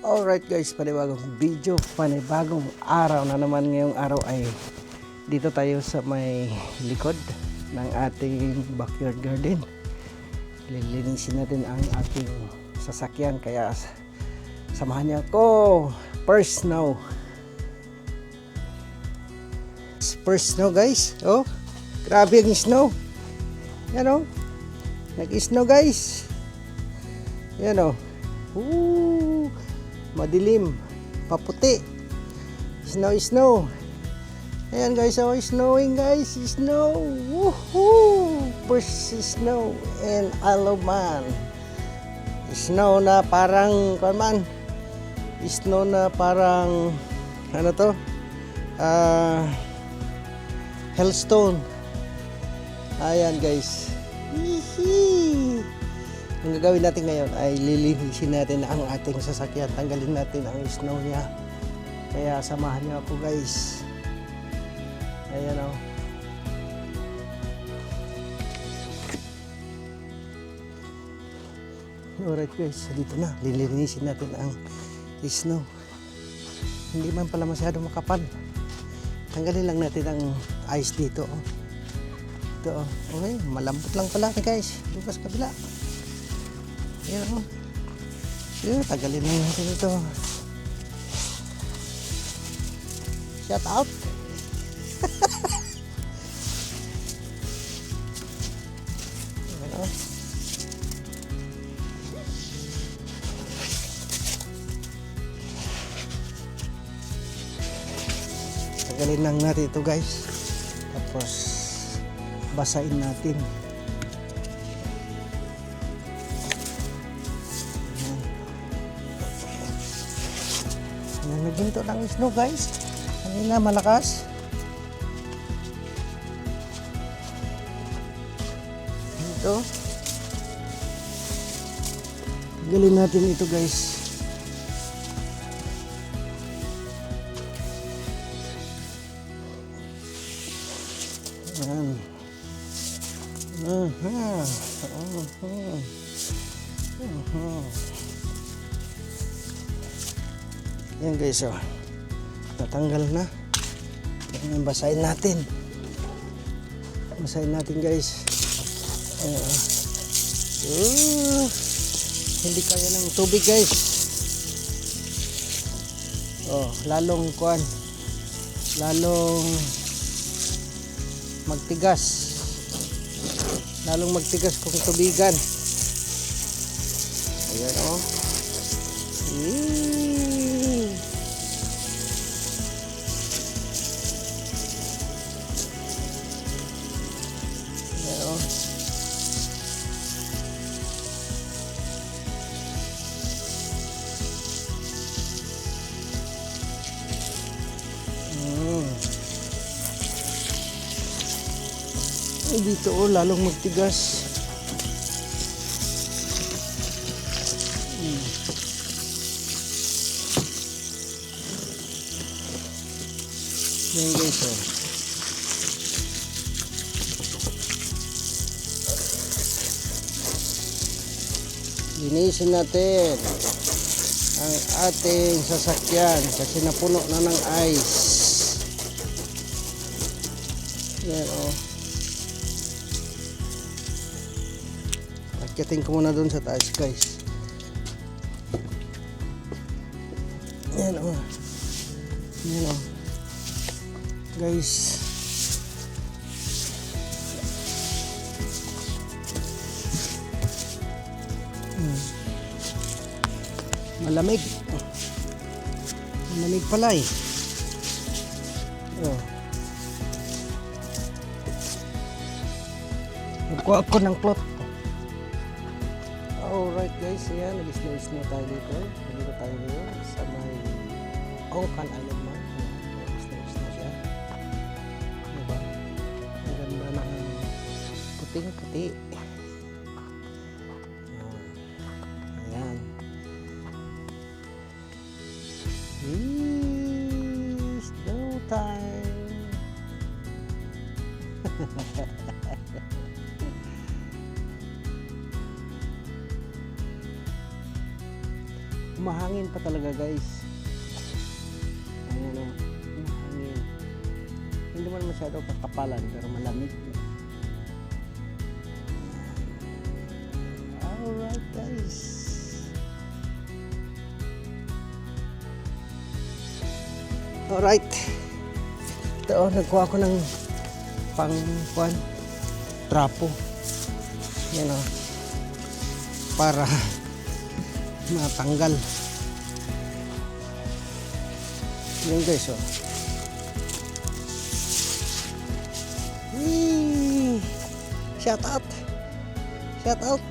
Alright guys, panibagong video, panibagong araw na naman. Ngayong araw ay dito tayo sa may likod ng ating backyard garden. Lilinisin natin ang ating sasakyan, kaya samahan niyo ako. First snow guys. Oh, grabe ang snow. Yan oh, nag-snow guys. Yan oh. Madilim, paputi, snow. Ayan guys, oh, snowing guys, snow. Woohoo! First snow in Aloban. Snow na parang snow na parang ano to, hailstone. Ayan guys. Ang gagawin natin ngayon ay lilinisin natin ang ating sasakyan. Tanggalin natin ang snow niya. Kaya samahan niyo ako guys. Ayan o. Alright guys, dito na. Lilinisin natin ang snow. Hindi man pala masyado makapal. Tanggalin lang natin ang ice dito. Oh. Ito, oh. Okay, malambot lang pala guys. Bukas kabila. Ayan o. Tagalin na natin ito. Shout out. Ayan o. Tagalin lang natin ito guys. Tapos basahin natin. Naginto ng snow guys. Kanina malakas. Ito. Galin natin ito guys. Ayan. Yan guys, oh. Tatanggal na. Yan, basahin natin. Basahin natin guys. Hindi kaya ng tubig guys. Oh, lalong magtigas. Lalong magtigas kung tubigan. Ayan oh. Dito oh, lalong magtigas. Yan guys oh. Linisin natin ang ating sasakyan kasi napuno na ng ice. Yan oh. Akitin ko muna doon sa taas guys. Yan o. Yan o. Guys. Malamig. Malamig pala eh. Oh. Nagkuha ako ng plot. Alright guys, ayan, nag-snow tayo dito. Dito tayo dito sa may Ongkan Island man. Nag-snow siya. Diba? Ang ganda ng puting-puti. Ayan. Snow time. Humahangin pa talaga guys. Ayan o, humahangin. Hindi man masyado kakapalan pero malamig. Alright guys. Alright. Ito nagkuha ko ng pang trapo. Yan o. Para matanggal. Yan guys o. Shout out. Shout out.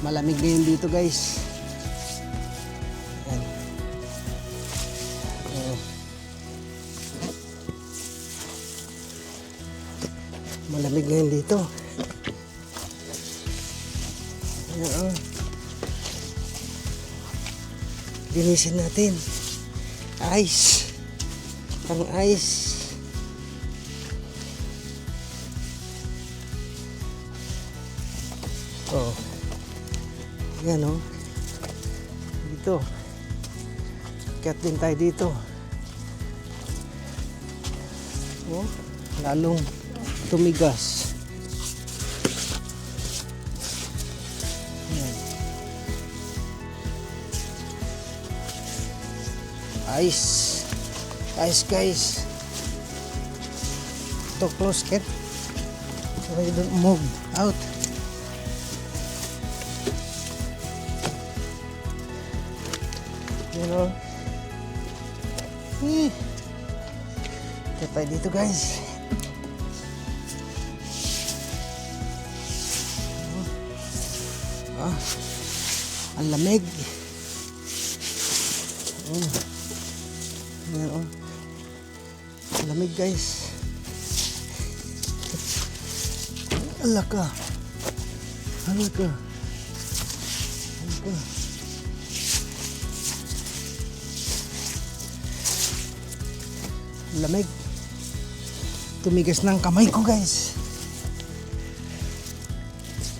Malamig na yun dito guys. Yan. Malamig na yun dito. Ayan, linisin natin. Ice. Pang ice. Oh. Ayan o. Dito. Akyat din tayo dito. Oh. Lalong tumigas. Ice. Ice guys. Ito close cat. So you don't move out. You know. Tayo dito guys. Ang lamig. Ayan o. Ang lamig guys. Alaka. Alaka. Alaka. Ang lamig. Tumigas ng kamay ko guys.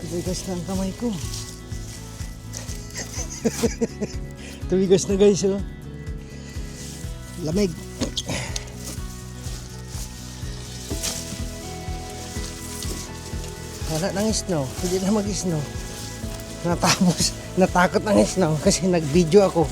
Tumigas ng kamay ko. Tumigas na guys oh. Lamig. Wala nang snow. Hindi na mag-snow. Natakot ng snow kasi nag-video ako.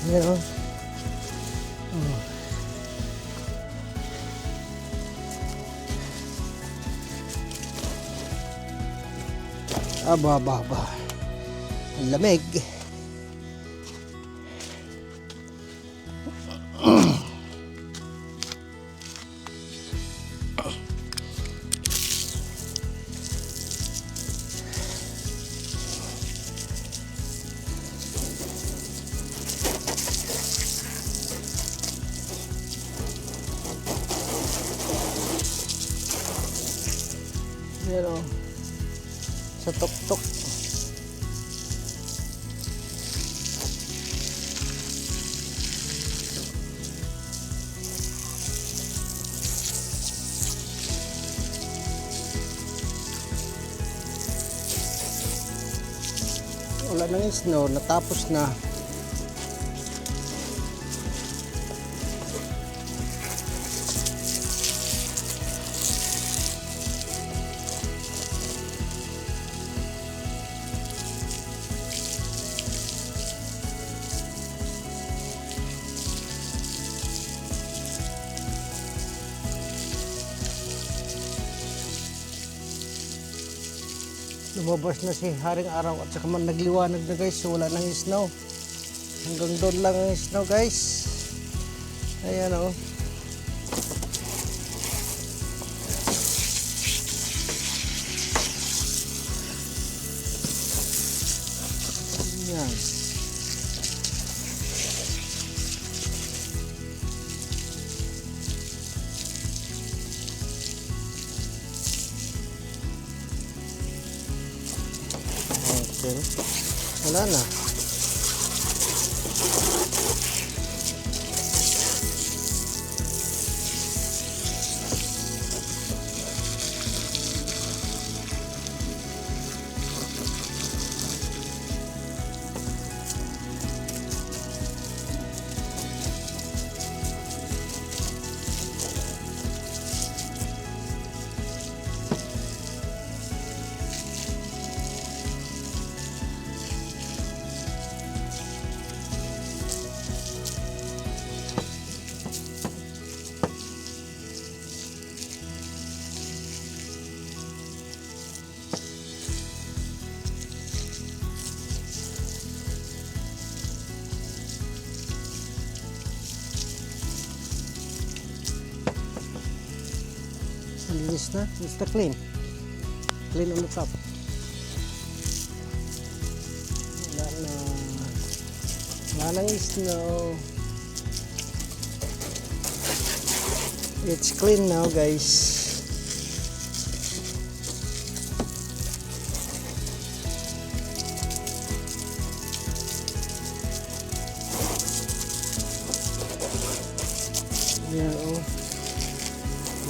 Yan o. Aba. Ang lamig. Pero sa tuktok wala nang snow, natapos na. Lumabas na si Haring Araw at saka man nagliwanag na guys, so wala nang snow. Hanggang doon lang ang snow guys. Ayan o. Ayan. Wala na. Malinis na. It's na clean. Clean on the top. Wala na. Wala nang snow. It's clean now, guys. Yan, oh.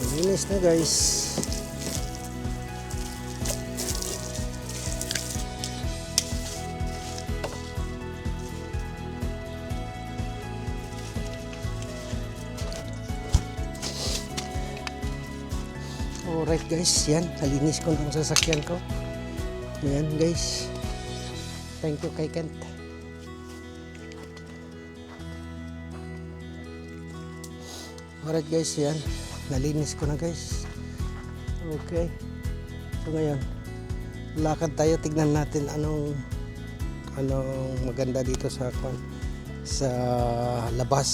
Malinis na, guys. Alright, guys, yan, nalinis ko ng sasakyan ko. Yan, guys. Thank you kay Kent. Alright, guys, yan, nalinis ko na, guys. Okay, so ngayon lakad tayo, tignan natin anong maganda dito sa labas.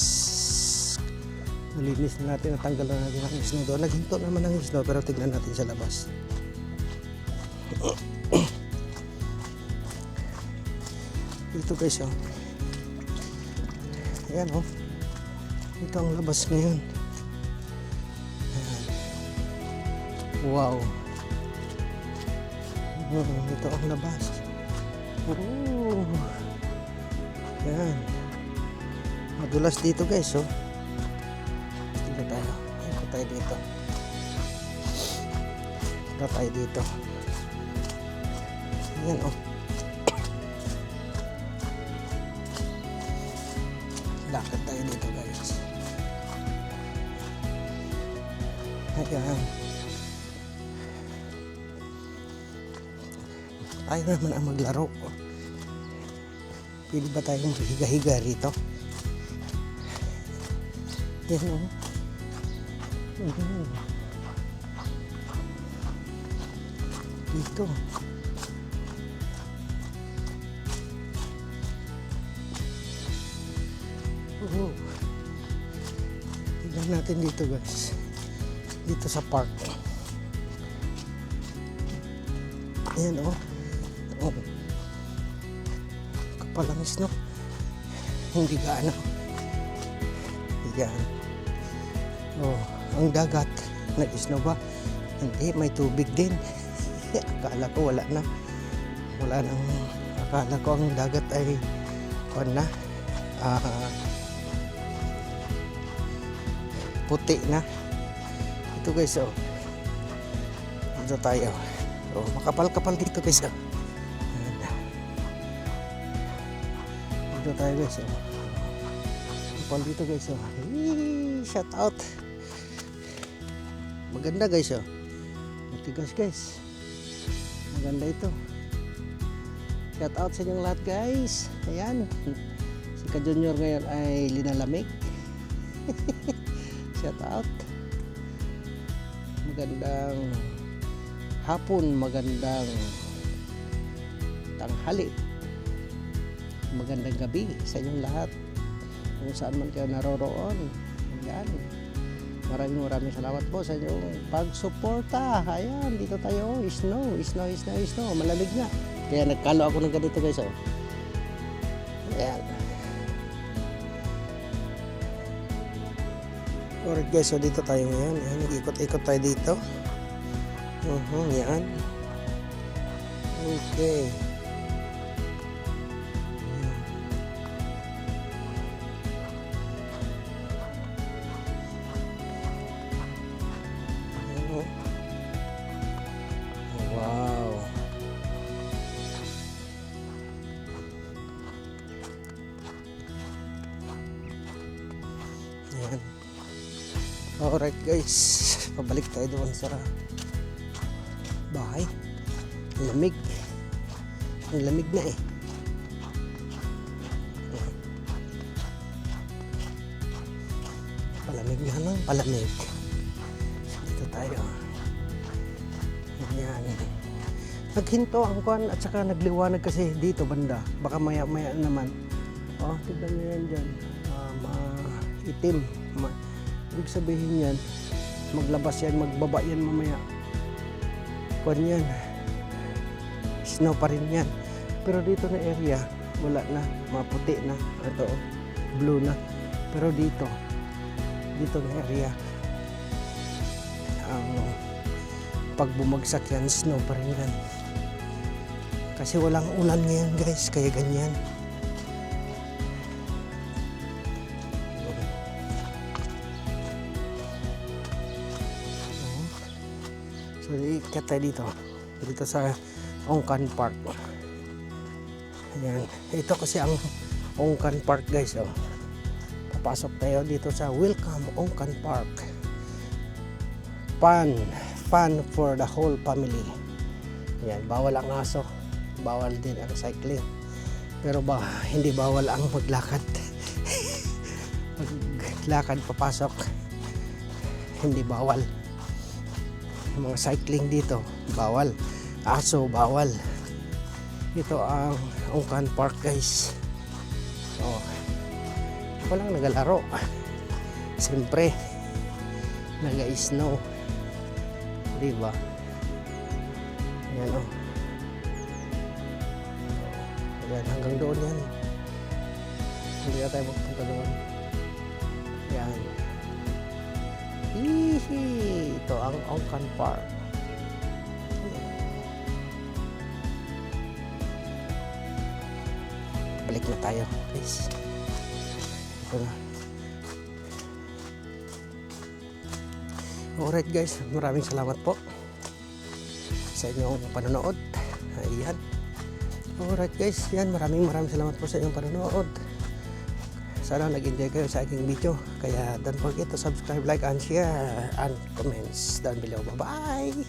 Nalinis na natin, natanggal na natin ang snow doon. Naghinto naman ang snow, pero tignan natin sa labas. Ito, guys, oh. Ayan, oh. Ito ang labas ngayon. Ayan. Wow. Ito ang labas. Oh. Ayan. Madulas dito, guys, oh. Ikot tayo dito. Ikot tayo dito. Ayan, oh. Lakad tayo dito, guys. Ayan. Tayo naman ang maglaro. Pwede ba tayong higa-higa rito? Yan, oh. Dito. Tignan natin dito, guys. Dito sa park. Ayan, oh. Oh. Kapalangis, no? Hindi gaano. Yan. Oh, ang dagat. Nag-snow ba? Hindi, may tubig din. Akala ko wala na. Wala nang, akala ko ang dagat ay na puti na. Ito, guys, oh. Dito tayo. Oh, makapal-kapal dito, guys, oh. Dito tayo, guys, oh. Kapal dito, guys, oh. Shout out. Maganda, guys, oh. Matigas, guys. Maganda ito. Shout out sa inyong lahat, guys. Ayan. Si Ka Junior ngayon ay linalamig. Shout out. Magandang hapon, magandang tanghali, magandang gabi sa inyong lahat kung saan man kayo naroroon. Ayan. Maraming salamat po sa inyong pagsuporta. Ayan, dito tayo. Snow. Malamig na. Kaya nagkalo ako ng ganito, guys, oh. Ayan. Alright, guys, so dito tayo ngayon. Ayan, ikot-ikot tayo dito. Yan. Okay. Wow. Ayan. Alright, guys, pabalik tayo doon sa bahay. Lamig. Ang lamig na, eh. Palamig nga lang, palamig. Dito tayo. Ayan. Naghinto ang kuwan at saka nagliwanag kasi dito banda. Baka maya-maya naman. Oh, tignan nyo yan dyan. Itim. Ibig sabihin yan, maglabas yan, magbaba yan mamaya. Kuwan yan. Snow pa rin yan. Pero dito na area, wala na, maputi na. Ito, blue na. Pero dito na area, pag bumagsak yan, snow pa rin yan. Kasi walang ulan ngayon guys, kaya ganyan. So, ikat tayo dito sa Ongkan Park. Ayan. Ito kasi ang Ongkan Park guys. Oh. Papasok tayo dito sa Welcome Ongkan Park. Fun for the whole family. Ayan. Bawal ang aso. Bawal din ang cycling. Pero hindi bawal ang maglakad. Maglakad papasok. Hindi bawal. Mga cycling dito, bawal. Aso, bawal. Ito ang Ongkan Park guys. Oh. Ako lang nagalaro. Siyempre, naga-snow. Diba? Ayan o. Ayan, hanggang doon yan. Hindi na tayo magpunta doon. Ayan. Hihi! Ito ang Ongkan Park. Balik na tayo, please. Ito na. Alright guys, maraming salamat po sa inyong panonood. Ayan. Alright guys, yan, maraming salamat po sa inyong panonood. Sana nag-enjoy kayo sa aking video. Kaya don't forget to subscribe, like, and share, and comments down below. Bye-bye!